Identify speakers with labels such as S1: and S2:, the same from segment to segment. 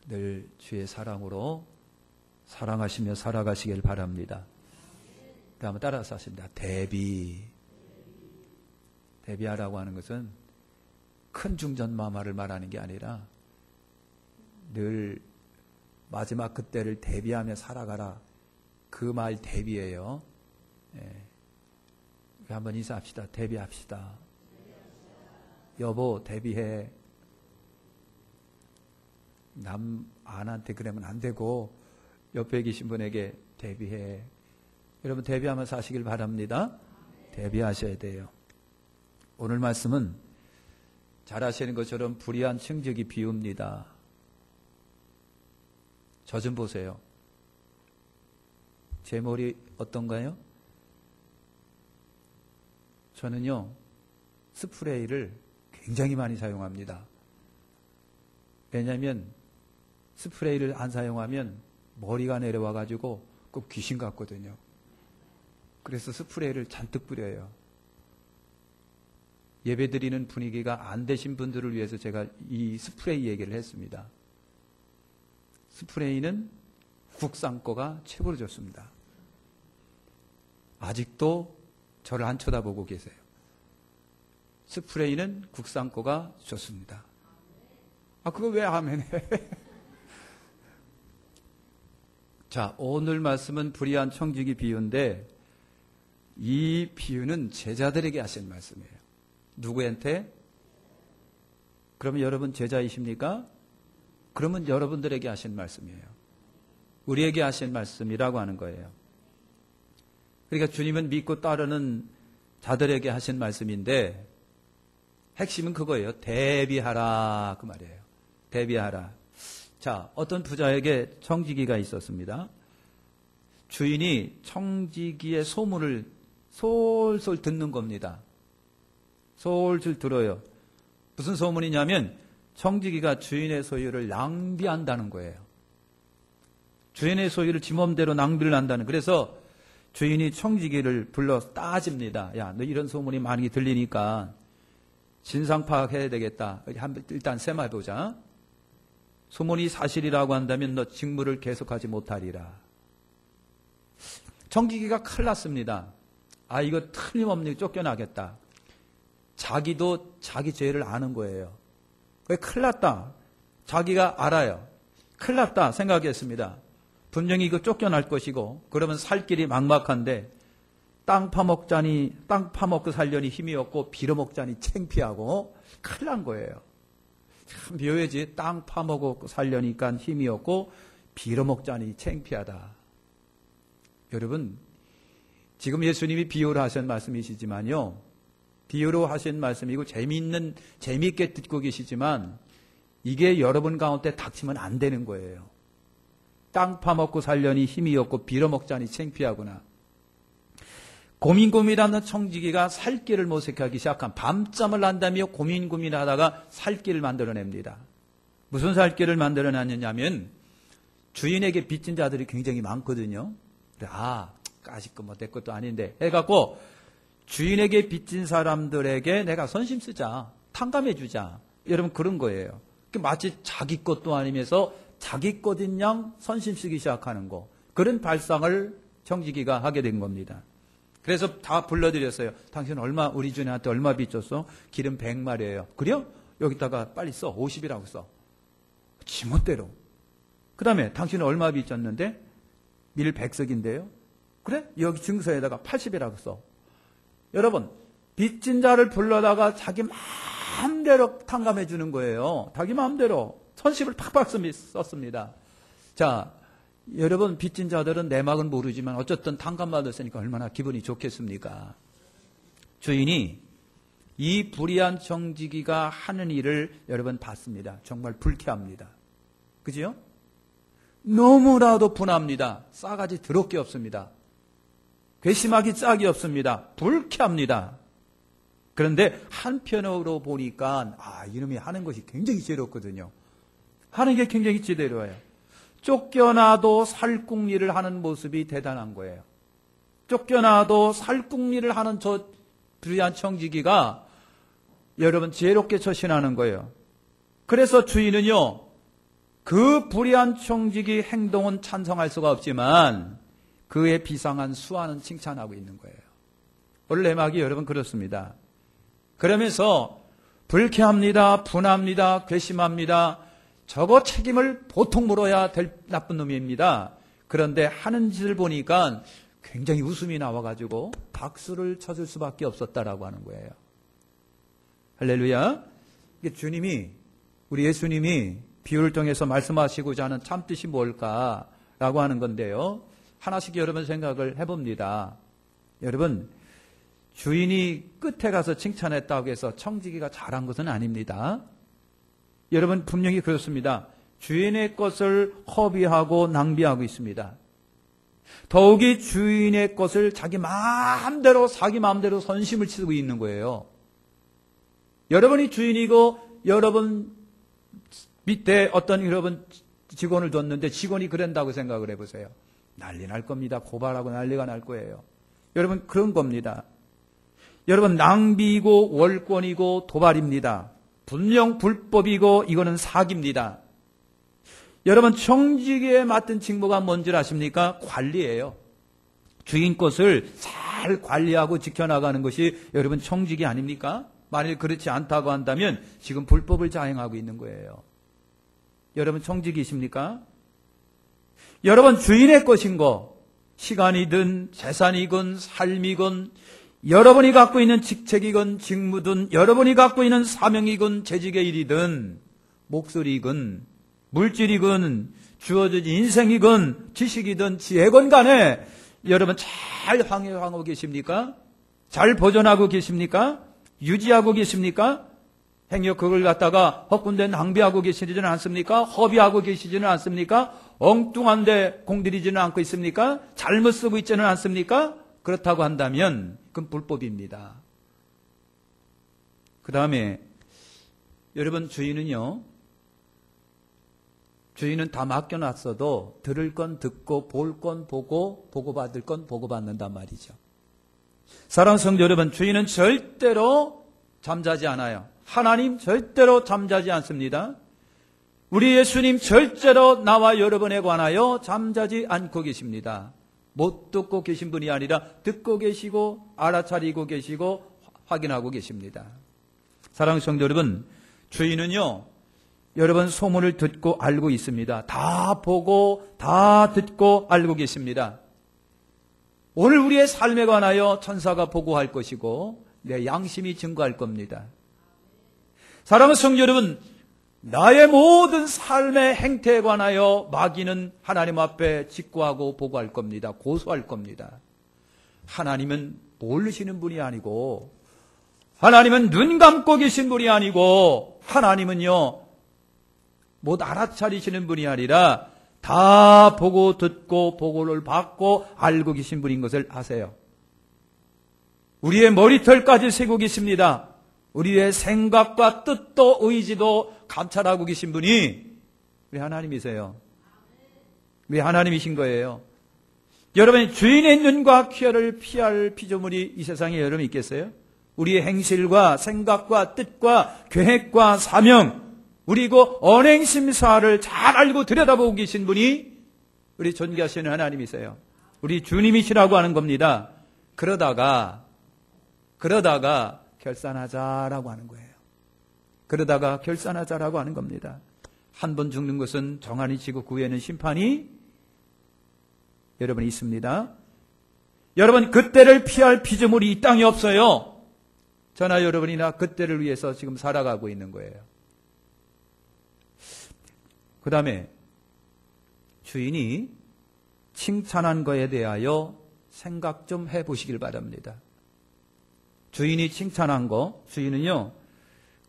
S1: 늘 주의 사랑으로 사랑하시며 살아가시길 바랍니다. 다음에 따라서 하십니다. 대비하라고 하는 것은 큰 중전마마를 말하는 게 아니라 늘 마지막 그때를 대비하며 살아가라. 그 말 대비예요. 한번 인사합시다. 대비합시다. 여보 대비해. 남 안한테 그러면 안 되고 옆에 계신 분에게 대비해. 여러분 대비하면서 사시길 바랍니다. 대비하셔야 돼요. 오늘 말씀은 잘 아시는 것처럼 불의한 청지기 비유입니다. 저 좀 보세요. 제 머리 어떤가요? 저는요 스프레이를 굉장히 많이 사용합니다. 왜냐하면 스프레이를 안 사용하면 머리가 내려와가지고 꼭 귀신 같거든요. 그래서 스프레이를 잔뜩 뿌려요. 예배드리는 분위기가 안 되신 분들을 위해서 제가 이 스프레이 얘기를 했습니다. 스프레이는 국산 거가 최고로 좋습니다. 아직도 저를 안 쳐다보고 계세요. 스프레이는 국산 거가 좋습니다. 아, 그거 왜 하면 해? 자, 오늘 말씀은 불의한 청지기 비유인데 이 비유는 제자들에게 하신 말씀이에요. 누구한테? 그러면 여러분 제자이십니까? 그러면 여러분들에게 하신 말씀이에요. 우리에게 하신 말씀이라고 하는 거예요. 그러니까 주님은 믿고 따르는 자들에게 하신 말씀인데 핵심은 그거예요. 대비하라 그 말이에요. 대비하라. 자, 어떤 부자에게 청지기가 있었습니다. 주인이 청지기의 소문을 솔솔 듣는 겁니다. 솔솔 들어요. 무슨 소문이냐면 청지기가 주인의 소유를 낭비한다는 거예요. 주인의 소유를 지 맘대로 낭비를 한다는. 그래서 주인이 청지기를 불러 따집니다. 야, 너 이런 소문이 많이 들리니까 진상 파악해야 되겠다. 일단 세마해보자. 소문이 사실이라고 한다면 너 직무를 계속하지 못하리라. 청지기가 큰일 났습니다. 아, 이거 틀림없는 쫓겨나겠다. 자기도 자기 죄를 아는 거예요. 큰일 났다. 자기가 알아요. 큰일 났다 생각했습니다. 분명히 이거 쫓겨날 것이고 그러면 살 길이 막막한데 땅 파먹고 살려니 힘이 없고 빌어먹자니 창피하고 큰일 난 거예요. 참 묘해지. 땅 파먹고 살려니까 힘이 없고 빌어먹자니 창피하다. 여러분 지금 예수님이 비유로 하신 말씀이시지만요. 비유로 하신 말씀이고 재미있게 듣고 계시지만 이게 여러분 가운데 닥치면 안 되는 거예요. 땅 파먹고 살려니 힘이 없고 빌어먹자니 창피하구나. 고민하는 청지기가 살 길을 모색하기 시작한 밤잠을 안다며 고민하다가 살 길을 만들어냅니다. 무슨 살 길을 만들어놨느냐면 주인에게 빚진 자들이 굉장히 많거든요. 그래, 까짓 거 뭐 내 것도 아닌데 해갖고 주인에게 빚진 사람들에게 내가 선심 쓰자. 탕감해주자. 여러분 그런 거예요. 마치 자기 것도 아니면서 자기 것인 양 선심 쓰기 시작하는 거. 그런 발상을 청지기가 하게 된 겁니다. 그래서 다 불러드렸어요. 당신 우리 주인한테 얼마 빚졌어? 기름 100마리예요. 그래요? 여기다가 빨리 써. 50이라고 써. 지멋대로. 그 다음에 당신은 얼마 빚졌는데? 밀 100석인데요. 그래? 여기 증서에다가 80이라고 써. 여러분 빚진 자를 불러다가 자기 마음대로 탕감해 주는 거예요. 자기 마음대로 선심을 팍팍 썼습니다. 자, 여러분 빚진 자들은 내막은 모르지만 어쨌든 탕감받았으니까 얼마나 기분이 좋겠습니까? 주인이 이 불의한 청지기가 하는 일을 여러분 봤습니다. 정말 불쾌합니다. 그죠? 너무나도 분합니다. 싸가지 더럽게 없습니다. 괘씸하기 짝이 없습니다. 불쾌합니다. 그런데 한편으로 보니까 이놈이 하는 것이 굉장히 지혜롭거든요. 하는 게 굉장히 지혜로워요. 쫓겨나도 살궁리를 하는 모습이 대단한 거예요. 쫓겨나도 살궁리를 하는 저 불의한 청지기가 여러분 지혜롭게 처신하는 거예요. 그래서 주인은요 그 불의한 청지기 행동은 찬성할 수가 없지만 그의 비상한 수완은 칭찬하고 있는 거예요. 오늘 내막이 여러분 그렇습니다. 그러면서 불쾌합니다, 분합니다, 괘씸합니다. 저거 책임을 보통 물어야 될 나쁜 놈입니다. 그런데 하는 짓을 보니까 굉장히 웃음이 나와가지고 박수를 쳐줄 수밖에 없었다라고 하는 거예요. 할렐루야. 이게 주님이, 우리 예수님이 비유를 통해서 말씀하시고자 하는 참뜻이 뭘까라고 하는 건데요. 하나씩 여러분 생각을 해봅니다. 여러분, 주인이 끝에 가서 칭찬했다고 해서 청지기가 잘한 것은 아닙니다. 여러분, 분명히 그렇습니다. 주인의 것을 허비하고 낭비하고 있습니다. 더욱이 주인의 것을 자기 마음대로 선심을 치고 있는 거예요. 여러분이 주인이고 여러분 밑에 어떤 여러분 직원을 뒀는데 직원이 그런다고 생각을 해보세요. 난리 날 겁니다. 고발하고 난리가 날 거예요. 여러분, 그런 겁니다. 여러분, 낭비이고 월권이고 도발입니다. 분명 불법이고 이거는 사기입니다. 여러분, 청지기에 맡은 직무가 뭔지 아십니까? 관리예요. 주인 것을 잘 관리하고 지켜나가는 것이 여러분 청지기 아닙니까? 만일 그렇지 않다고 한다면 지금 불법을 자행하고 있는 거예요. 여러분 청지기십니까? 여러분 주인의 것인 거, 시간이든 재산이건 삶이건 여러분이 갖고 있는 직책이건 직무든 여러분이 갖고 있는 사명이건 재직의 일이든 목소리이건 물질이건 주어진 인생이건 지식이든 지혜건 간에 여러분 잘 방해하고 계십니까? 잘 보존하고 계십니까? 유지하고 계십니까? 행여 그걸 갖다가 헛군데 낭비하고 계시지는 않습니까? 허비하고 계시지는 않습니까? 엉뚱한데 공들이지는 않고 있습니까? 잘못 쓰고 있지는 않습니까? 그렇다고 한다면 그건 불법입니다. 그 다음에 여러분 주인은 다 맡겨놨어도 들을 건 듣고 볼 건 보고 보고받을 건 보고받는단 말이죠. 사랑하는 성도 여러분, 주인은 절대로 잠자지 않아요. 하나님 절대로 잠자지 않습니다. 우리 예수님 절대로 나와 여러분에 관하여 잠자지 않고 계십니다. 못 듣고 계신 분이 아니라 듣고 계시고 알아차리고 계시고 확인하고 계십니다. 사랑하는 성도 여러분, 주인은요 여러분 소문을 듣고 알고 있습니다. 다 보고 다 듣고 알고 계십니다. 오늘 우리의 삶에 관하여 천사가 보고할 것이고 내 양심이 증거할 겁니다. 사랑하는 성도 여러분, 나의 모든 삶의 행태에 관하여 마귀는 하나님 앞에 직고하고 보고할 겁니다. 고소할 겁니다. 하나님은 모르시는 분이 아니고 하나님은 눈 감고 계신 분이 아니고 하나님은요 못 알아차리시는 분이 아니라 다 보고 듣고 보고를 받고 알고 계신 분인 것을 아세요. 우리의 머리털까지 세고 계십니다. 우리의 생각과 뜻도 의지도 감찰하고 계신 분이 우리 하나님이세요. 우리 하나님이신 거예요. 여러분 주인의 눈과 퀴어를 피할 피조물이 이 세상에 여러분 있겠어요? 우리의 행실과 생각과 뜻과 계획과 사명, 그리고 언행심사를 잘 알고 들여다보고 계신 분이 우리 존귀하시는 하나님이세요. 우리 주님이시라고 하는 겁니다. 그러다가 결산하자라고 하는 거예요. 그러다가 결산하자라고 하는 겁니다. 한 번 죽는 것은 정한이 지고 그 후에는 심판이 여러분 있습니다. 여러분 그때를 피할 피조물이 이 땅에 없어요. 저나 여러분이나 그때를 위해서 지금 살아가고 있는 거예요. 그 다음에 주인이 칭찬한 거에 대하여 생각 좀 해보시길 바랍니다. 주인이 칭찬한 거, 주인은요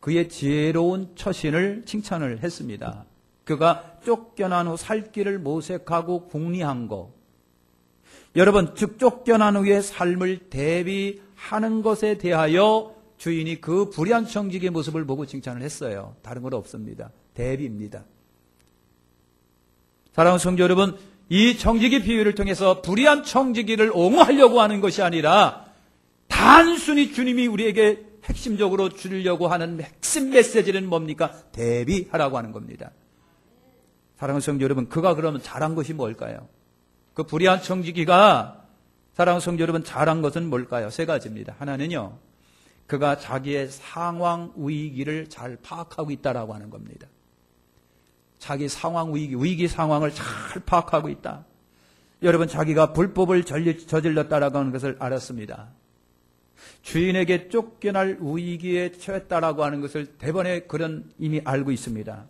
S1: 그의 지혜로운 처신을 칭찬을 했습니다. 그가 쫓겨난 후 살 길을 모색하고 궁리한 거, 여러분 즉 쫓겨난 후의 삶을 대비하는 것에 대하여 주인이 그 불의한 청지기의 모습을 보고 칭찬을 했어요. 다른 건 없습니다. 대비입니다. 사랑하는 성도 여러분, 이 청지기 비유를 통해서 불의한 청지기를 옹호하려고 하는 것이 아니라 단순히 주님이 우리에게 핵심적으로 주려고 하는 핵심 메시지는 뭡니까? 대비하라고 하는 겁니다. 사랑하는 성도 여러분, 그가 그러면 잘한 것이 뭘까요? 그 불의한 청지기가 사랑하는 성도 여러분 잘한 것은 뭘까요? 세 가지입니다. 하나는요, 그가 자기의 상황 위기를 잘 파악하고 있다라고 하는 겁니다. 자기 상황 위기 상황을 잘 파악하고 있다. 여러분, 자기가 불법을 저질렀다라고 하는 것을 알았습니다. 주인에게 쫓겨날 위기에 처했다라고 하는 것을 대번에 그런 이미 알고 있습니다.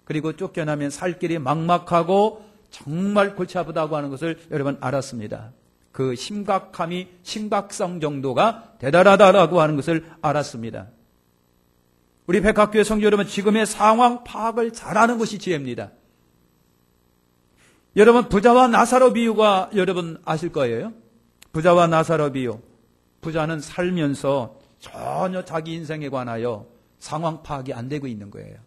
S1: 그리고 쫓겨나면 살 길이 막막하고 정말 골치 아프다고 하는 것을 여러분 알았습니다. 그 심각성 정도가 대단하다라고 하는 것을 알았습니다. 우리 백학교의 성도 여러분, 지금의 상황 파악을 잘하는 것이 지혜입니다. 여러분, 부자와 나사로 비유가 여러분 아실 거예요. 부자와 나사로 비유. 부자는 살면서 전혀 자기 인생에 관하여 상황 파악이 안 되고 있는 거예요.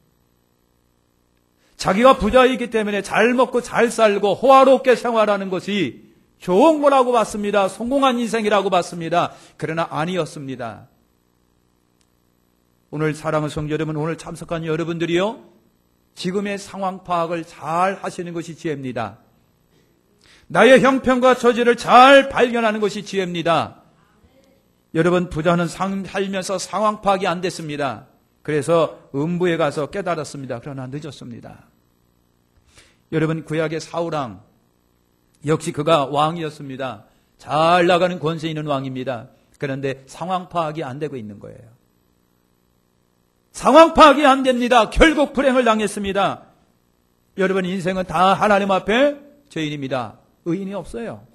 S1: 자기가 부자이기 때문에 잘 먹고 잘 살고 호화롭게 생활하는 것이 좋은 거라고 봤습니다. 성공한 인생이라고 봤습니다. 그러나 아니었습니다. 오늘 사랑하는 성도 여러분, 오늘 참석한 여러분들이요, 지금의 상황 파악을 잘 하시는 것이 지혜입니다. 나의 형편과 처지를 잘 발견하는 것이 지혜입니다. 여러분, 부자는 살면서 상황 파악이 안 됐습니다. 그래서 음부에 가서 깨달았습니다. 그러나 늦었습니다. 여러분, 구약의 사울왕, 역시 그가 왕이었습니다. 잘 나가는 권세 있는 왕입니다. 그런데 상황 파악이 안 되고 있는 거예요. 상황 파악이 안 됩니다. 결국 불행을 당했습니다. 여러분, 인생은 다 하나님 앞에 죄인입니다. 의인이 없어요.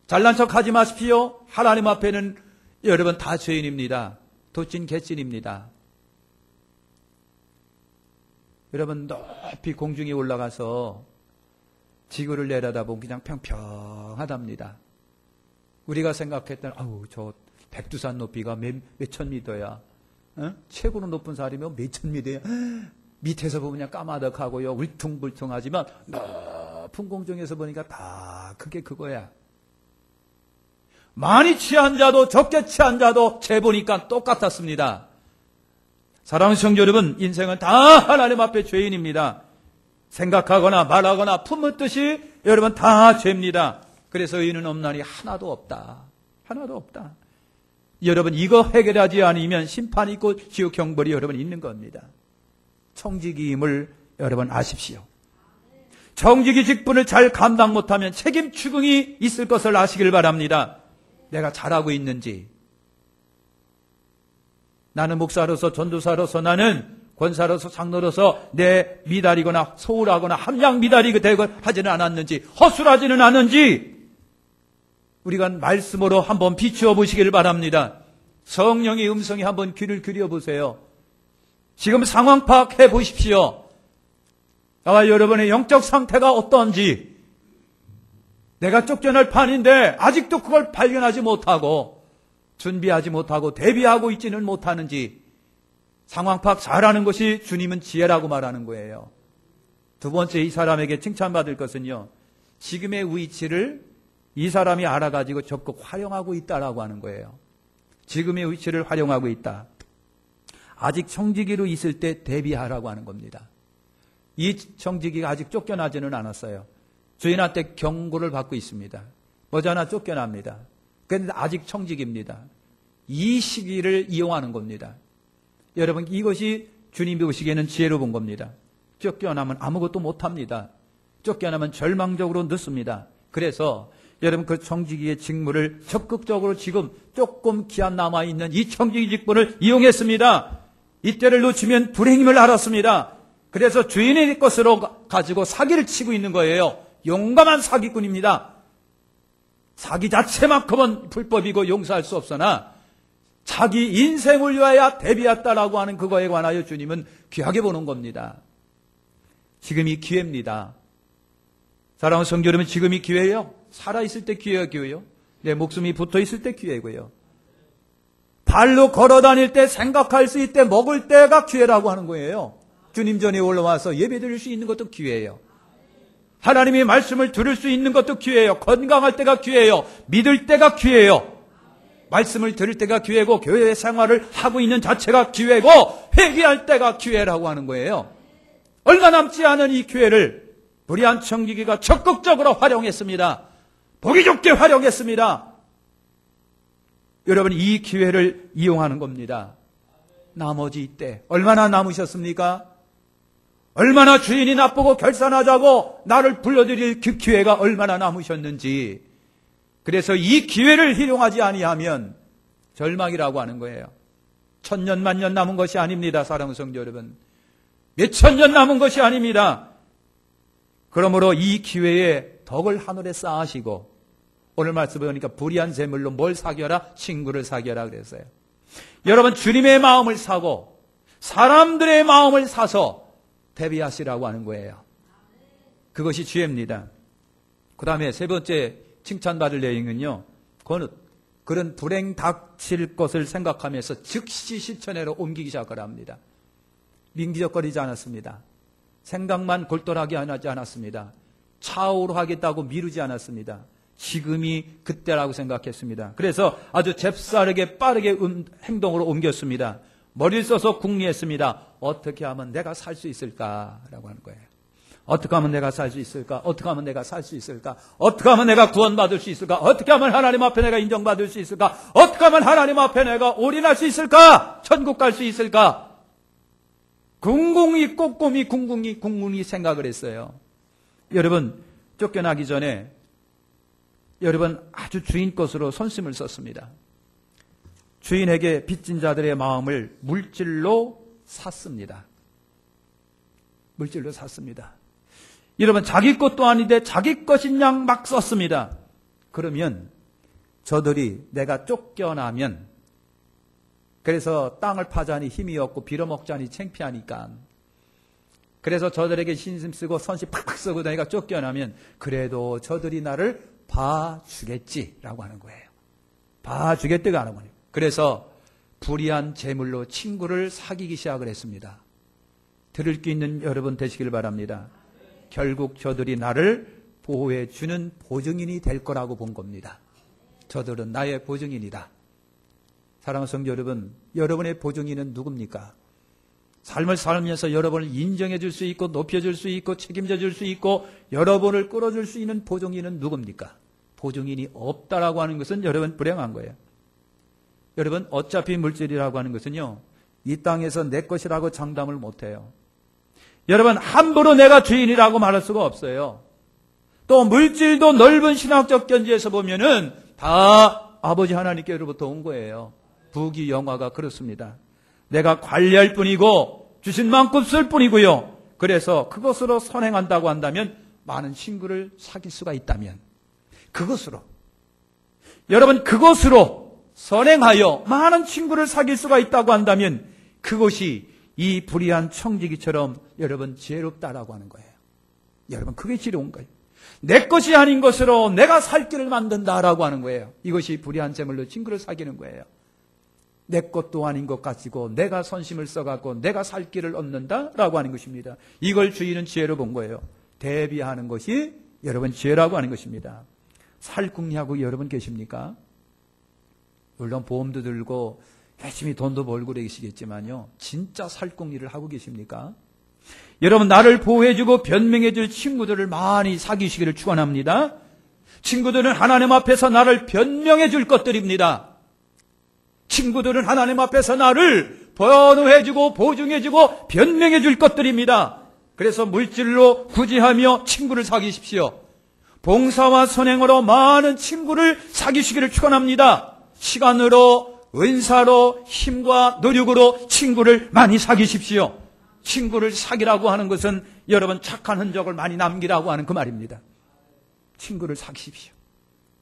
S1: 잘난 척 하지 마십시오. 하나님 앞에는 여러분 다 죄인입니다. 도찐 개찐입니다. 여러분, 높이 공중에 올라가서 지구를 내려다보면 그냥 평평하답니다. 우리가 생각했던, 저 백두산 높이가 몇천 미터야. 최고로 높은 산이면 몇천 미터야. 밑에서 보면 그냥 까마득하고요, 울퉁불퉁하지만 높은 공중에서 보니까 다 그게 그거야. 많이 취한 자도 적게 취한 자도 재보니까 똑같았습니다. 사랑하는 성도 여러분, 인생은 다 하나님 앞에 죄인입니다. 생각하거나 말하거나 품었듯이 여러분 다 죄입니다. 그래서 의인은 없나니 하나도 없다. 하나도 없다. 여러분, 이거 해결하지 않으면 심판이 있고 지옥 형벌이 여러분 있는 겁니다. 청지기임을 여러분 아십시오. 청지기 직분을 잘 감당 못하면 책임 추궁이 있을 것을 아시길 바랍니다. 내가 잘하고 있는지, 나는 목사로서 전도사로서 나는 권사로서 장로로서 내 미달이거나 소홀하거나 함량 미달이 되고 하지는 않았는지, 허술하지는 않은지 우리가 말씀으로 한번 비추어 보시길 바랍니다. 성령의 음성에 한번 귀를 기울여 보세요. 지금 상황 파악해 보십시오. 나와 여러분의 영적 상태가 어떤지, 내가 쫓겨날 판인데 아직도 그걸 발견하지 못하고 준비하지 못하고 대비하고 있지는 못하는지, 상황 파악 잘하는 것이 주님은 지혜라고 말하는 거예요. 두 번째, 이 사람에게 칭찬받을 것은요, 지금의 위치를 이 사람이 알아가지고 적극 활용하고 있다라고 하는 거예요. 지금의 위치를 활용하고 있다. 아직 청지기로 있을 때 대비하라고 하는 겁니다. 이 청지기가 아직 쫓겨나지는 않았어요. 주인한테 경고를 받고 있습니다. 머지않아 쫓겨납니다. 그런데 아직 청지기입니다. 이 시기를 이용하는 겁니다. 여러분, 이것이 주님이 보시기에는 지혜로 본 겁니다. 쫓겨나면 아무것도 못합니다. 쫓겨나면 절망적으로 늦습니다. 그래서 여러분, 그 청지기의 직무를 적극적으로 지금 조금 기한 남아있는 이 청지기 직분을 이용했습니다. 이때를 놓치면 불행임을 알았습니다. 그래서 주인의 것으로 가지고 사기를 치고 있는 거예요. 용감한 사기꾼입니다. 사기 자체만큼은 불법이고 용서할 수 없으나 자기 인생을 위하여 대비했다라고 하는 그거에 관하여 주님은 귀하게 보는 겁니다. 지금이 기회입니다. 사랑하는 성도 여러분, 지금이 기회예요. 살아있을 때 기회고요. 내 목숨이 붙어있을 때 기회고요. 발로 걸어다닐 때, 생각할 수 있을 때, 먹을 때가 기회라고 하는 거예요. 주님 전에 올라와서 예배드릴 수 있는 것도 기회예요. 하나님의 말씀을 들을 수 있는 것도 기회예요. 건강할 때가 기회예요. 믿을 때가 기회예요. 말씀을 들을 때가 기회고, 교회 생활을 하고 있는 자체가 기회고, 회개할 때가 기회라고 하는 거예요. 얼마 남지 않은 이 기회를 불의한 청지기가 적극적으로 활용했습니다. 보기 좋게 활용했습니다. 여러분, 이 기회를 이용하는 겁니다. 나머지 때 얼마나 남으셨습니까? 얼마나 주인이 나쁘고 결산하자고 나를 불러들일 그 기회가 얼마나 남으셨는지. 그래서 이 기회를 활용하지 아니하면 절망이라고 하는 거예요. 천년 만년 남은 것이 아닙니다. 사랑하는 성도 여러분, 몇천 년 남은 것이 아닙니다. 그러므로 이 기회에 덕을 하늘에 쌓으시고, 오늘 말씀을 보니까 불의한 재물로 뭘 사겨라? 친구를 사겨라 그랬어요. 여러분, 주님의 마음을 사고 사람들의 마음을 사서 대비하시라고 하는 거예요. 그것이 지혜입니다. 그 다음에 세 번째 칭찬받을 내용은요, 그런 불행 닥칠 것을 생각하면서 즉시 실천으로 옮기기 시작하랍니다. 민기적거리지 않았습니다. 생각만 골똘하게 하지 않았습니다. 차후로 하겠다고 미루지 않았습니다. 지금이 그때라고 생각했습니다. 그래서 아주 잽싸르게 빠르게 행동으로 옮겼습니다. 머리를 써서 궁리했습니다. 어떻게 하면 내가 살 수 있을까라고 하는 거예요. 어떻게 하면 내가 살 수 있을까? 어떻게 하면 내가 살 수 있을까? 어떻게 하면 내가 구원받을 수 있을까? 어떻게 하면 하나님 앞에 내가 인정받을 수 있을까? 어떻게 하면 하나님 앞에 내가 올인할 수 있을까? 천국 갈 수 있을까? 궁궁이 꼼꼼히 궁궁이 생각을 했어요. 여러분, 쫓겨나기 전에 여러분 아주 주인 것으로 선심을 썼습니다. 주인에게 빚진 자들의 마음을 물질로 샀습니다. 물질로 샀습니다. 여러분, 자기 것도 아닌데 자기 것인 양 막 썼습니다. 그러면 저들이 내가 쫓겨나면, 그래서 땅을 파자니 힘이 없고 빌어먹자니 창피하니까, 그래서 저들에게 신심 쓰고 선심 팍팍 쓰고 내가 쫓겨나면 그래도 저들이 나를 봐주겠지라고 하는 거예요. 봐주겠다고 하는 거예요. 그래서 불의한 재물로 친구를 사귀기 시작을 했습니다. 들을 수 있는 여러분 되시길 바랍니다. 결국 저들이 나를 보호해 주는 보증인이 될 거라고 본 겁니다. 저들은 나의 보증인이다. 사랑하는 성도 여러분, 여러분의 보증인은 누굽니까? 삶을 살면서 여러분을 인정해 줄 수 있고 높여줄 수 있고 책임져 줄 수 있고 여러분을 끌어줄 수 있는 보증인은 누굽니까? 보증인이 없다라고 하는 것은 여러분 불행한 거예요. 여러분, 어차피 물질이라고 하는 것은요, 이 땅에서 내 것이라고 장담을 못해요. 여러분, 함부로 내가 주인이라고 말할 수가 없어요. 또 물질도 넓은 신학적 견지에서 보면은 다 아버지 하나님께로부터 온 거예요. 부귀 영화가 그렇습니다. 내가 관리할 뿐이고 주신 만큼 쓸 뿐이고요. 그래서 그것으로 선행한다고 한다면, 많은 친구를 사귈 수가 있다면, 그것으로 여러분, 그것으로 선행하여 많은 친구를 사귈 수가 있다고 한다면, 그것이 이 불의한 청지기처럼 여러분 지혜롭다라고 하는 거예요. 여러분, 그게 지혜로운 거예요. 내 것이 아닌 것으로 내가 살 길을 만든다라고 하는 거예요. 이것이 불의한 재물로 친구를 사귀는 거예요. 내 것도 아닌 것 가지고 내가 선심을 써갖고 내가 살 길을 얻는다라고 하는 것입니다. 이걸 주인은 지혜로 본 거예요. 대비하는 것이 여러분 지혜라고 하는 것입니다. 살궁리하고 여러분 계십니까? 물론 보험도 들고 열심히 돈도 벌고 계시겠지만요, 진짜 살궁리를 하고 계십니까? 여러분, 나를 보호해주고 변명해줄 친구들을 많이 사귀시기를 축원합니다. 친구들은 하나님 앞에서 나를 변명해줄 것들입니다. 친구들은 하나님 앞에서 나를 변호해주고 보증해주고 변명해줄 것들입니다. 그래서 물질로 구제하며 친구를 사귀십시오. 봉사와 선행으로 많은 친구를 사귀시기를 축원합니다. 시간으로, 은사로, 힘과 노력으로 친구를 많이 사귀십시오. 친구를 사귀라고 하는 것은 여러분 착한 흔적을 많이 남기라고 하는 그 말입니다. 친구를 사귀십시오.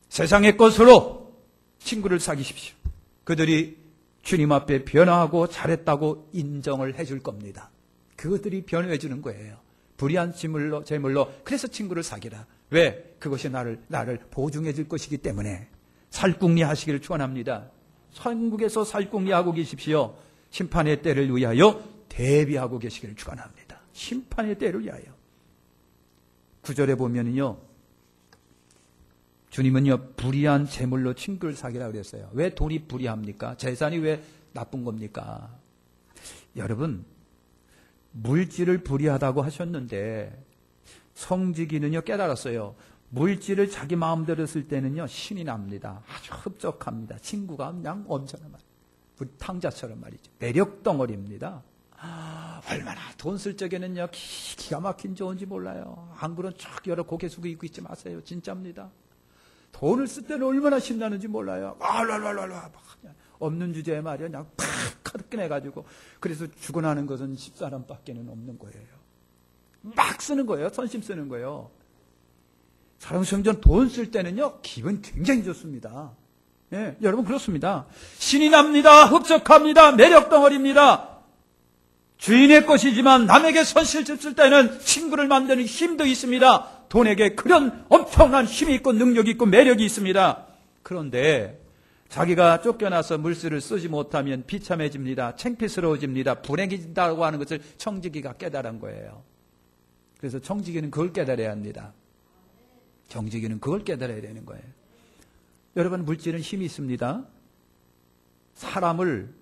S1: 세상의 것으로 친구를 사귀십시오. 그들이 주님 앞에 변화하고 잘했다고 인정을 해줄 겁니다. 그것들이 변호해 주는 거예요. 불의한 재물로 그래서 친구를 사귀라. 왜? 그것이 나를 보증해 줄 것이기 때문에. 살궁리 하시기를 축원합니다. 천국에서 살궁리하고 계십시오. 심판의 때를 위하여 대비하고 계시기를 축원합니다. 심판의 때를 위하여. 9절에 보면은요, 주님은요, 불의한 재물로 친구를 사귀라 그랬어요. 왜 돈이 불의합니까? 재산이 왜 나쁜 겁니까? 여러분, 물질을 불의하다고 하셨는데 성직이는요 깨달았어요. 물질을 자기 마음대로 쓸 때는요 신이 납니다. 아주 흡족합니다. 친구가 그냥 엄청나 말이에요. 탕자처럼 말이죠. 매력 덩어리입니다. 얼마나 돈 쓸 적에는요 기가 막힌 좋은지 몰라요. 안 그런 쫙 여러 고개 숙이고 있고 있지 마세요. 진짜입니다. 돈을 쓸 때는 얼마나 신나는지 몰라요. 없는 주제에 말이야 그냥 팍 카드 꺼내가지고. 그래서 죽어나는 것은 10사람밖에는 없는 거예요. 막 쓰는 거예요. 선심 쓰는 거예요. 사랑 성전 돈 쓸 때는요 기분 굉장히 좋습니다. 예, 여러분 그렇습니다. 신이 납니다. 흡족합니다. 매력 덩어리입니다. 주인의 것이지만 남에게 선실을 쓸 때는 친구를 만드는 힘도 있습니다. 돈에게 그런 엄청난 힘이 있고 능력이 있고 매력이 있습니다. 그런데 자기가 쫓겨나서 물질을 쓰지 못하면 비참해집니다. 창피스러워집니다. 불행해진다고 하는 것을 청지기가 깨달은 거예요. 그래서 청지기는 그걸 깨달아야 합니다. 정지기는 그걸 깨달아야 되는 거예요. 여러분 물질은 힘이 있습니다. 사람을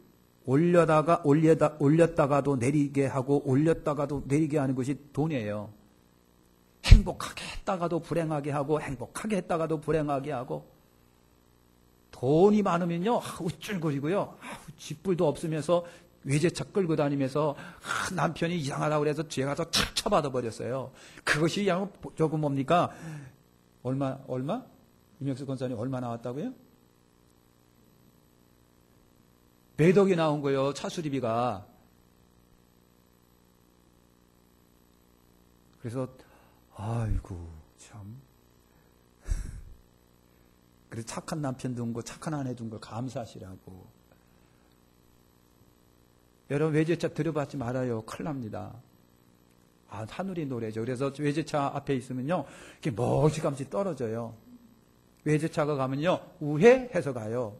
S1: 올렸다가도 내리게 하고 올렸다가도 내리게 하는 것이 돈이에요. 행복하게 했다가도 불행하게 하고 행복하게 했다가도 불행하게 하고. 돈이 많으면요 우쭐거리고요 쥐뿔도 없으면서 외제차 끌고 다니면서 남편이 이상하다고 그래서 뒤에 가서 착 쳐받아 버렸어요. 그것이 조금 뭡니까? 얼마? 이명수 권사님 얼마 나왔다고요? 몇 억이 나온 거예요. 차 수리비가. 그래서 아이고 참. 그래서 착한 남편 둔 거, 착한 아내 둔 거 감사하시라고. 여러분 외제차 들여받지 말아요. 큰일 납니다. 하늘이 노래죠. 그래서 외제차 앞에 있으면요 이렇게 멀찌감치 떨어져요. 외제차가 가면요 우회해서 가요.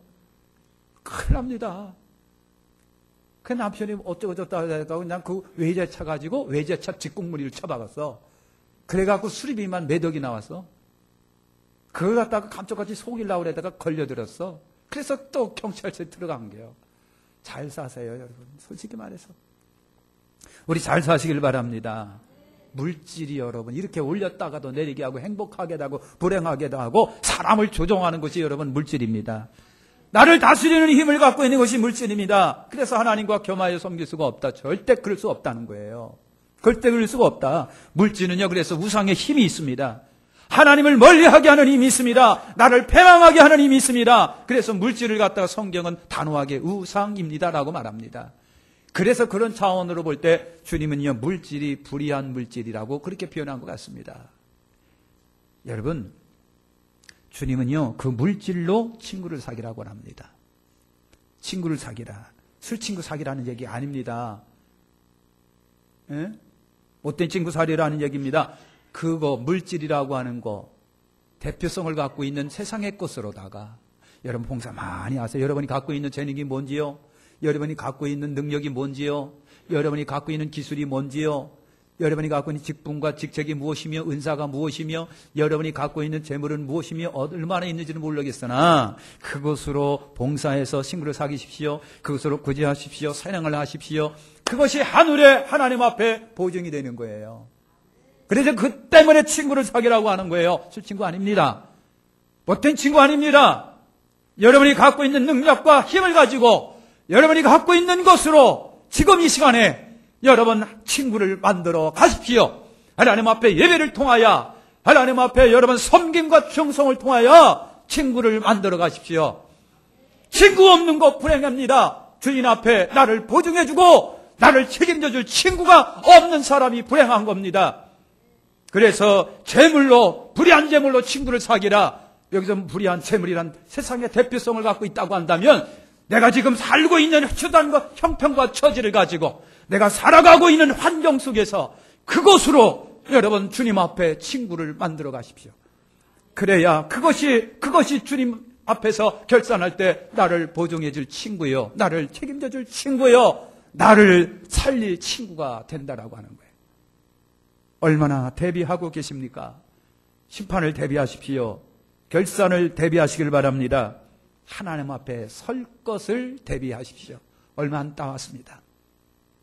S1: 큰일 납니다. 그 남편이 어쩌고 저쩌고 하다가 그냥 그 외제차 가지고 외제차 뒷공무리를 쳐박았어. 그래갖고 수리비만 몇 억이 나왔어. 그걸 갖다가 감쪽같이 속이려고 그러다가 걸려들었어. 그래서 또 경찰서에 들어간 거예요. 잘 사세요, 여러분. 솔직히 말해서. 우리 잘 사시길 바랍니다. 물질이 여러분 이렇게 올렸다가도 내리게 하고 행복하게도 하고 불행하게도 하고 사람을 조종하는 것이 여러분 물질입니다. 나를 다스리는 힘을 갖고 있는 것이 물질입니다. 그래서 하나님과 겸하여 섬길 수가 없다. 절대 그럴 수 없다는 거예요. 절대 그럴 수가 없다. 물질은요 그래서 우상의 힘이 있습니다. 하나님을 멀리하게 하는 힘이 있습니다. 나를 패망하게 하는 힘이 있습니다. 그래서 물질을 갖다가 성경은 단호하게 우상입니다라고 말합니다. 그래서 그런 차원으로 볼 때 주님은요 물질이 불의한 물질이라고 그렇게 표현한 것 같습니다. 여러분 주님은요 그 물질로 친구를 사귀라고 합니다. 친구를 사귀라. 술 친구 사귀라는 얘기 아닙니다. 예? 못된 친구 사귀라는 얘기입니다. 그거 물질이라고 하는 거 대표성을 갖고 있는 세상의 것으로다가 여러분 봉사 많이 하세요. 여러분이 갖고 있는 재능이 뭔지요? 여러분이 갖고 있는 능력이 뭔지요? 여러분이 갖고 있는 기술이 뭔지요? 여러분이 갖고 있는 직분과 직책이 무엇이며 은사가 무엇이며 여러분이 갖고 있는 재물은 무엇이며 얼마나 있는지는 모르겠으나 그것으로 봉사해서 친구를 사귀십시오. 그것으로 구제하십시오. 사랑을 하십시오. 그것이 하늘의 하나님 앞에 보증이 되는 거예요. 그래서 그 때문에 친구를 사귀라고 하는 거예요. 술 친구 아닙니다. 못된 친구 아닙니다. 여러분이 갖고 있는 능력과 힘을 가지고 여러분이 갖고 있는 것으로 지금 이 시간에 여러분 친구를 만들어 가십시오. 하나님 앞에 예배를 통하여 하나님 앞에 여러분 섬김과 충성을 통하여 친구를 만들어 가십시오. 친구 없는 것 불행합니다. 주인 앞에 나를 보증해주고 나를 책임져줄 친구가 없는 사람이 불행한 겁니다. 그래서 재물로 불의한 재물로 친구를 사귀라. 여기서 불의한 재물이란 세상의 대표성을 갖고 있다고 한다면 내가 지금 살고 있는 수단과 형편과 처지를 가지고 내가 살아가고 있는 환경 속에서 그것으로 여러분 주님 앞에 친구를 만들어 가십시오. 그래야 그것이 주님 앞에서 결산할 때 나를 보증해 줄 친구요, 나를 책임져 줄 친구요, 나를 살릴 친구가 된다라고 하는 거예요. 얼마나 대비하고 계십니까? 심판을 대비하십시오. 결산을 대비하시길 바랍니다. 하나님 앞에 설 것을 대비하십시오. 얼마 안 남았습니다.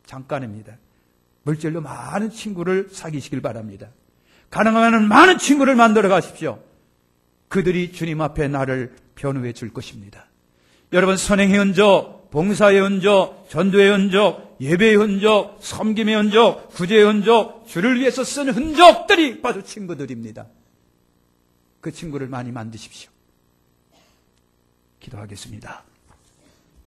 S1: 잠깐입니다. 물질로 많은 친구를 사귀시길 바랍니다. 가능한 많은 친구를 만들어 가십시오. 그들이 주님 앞에 나를 변호해 줄 것입니다. 여러분, 선행의 흔적, 봉사의 흔적, 전도의 흔적, 예배의 흔적, 섬김의 흔적, 구제의 흔적, 주를 위해서 쓴 흔적들이 바로 친구들입니다. 그 친구를 많이 만드십시오. 기도하겠습니다.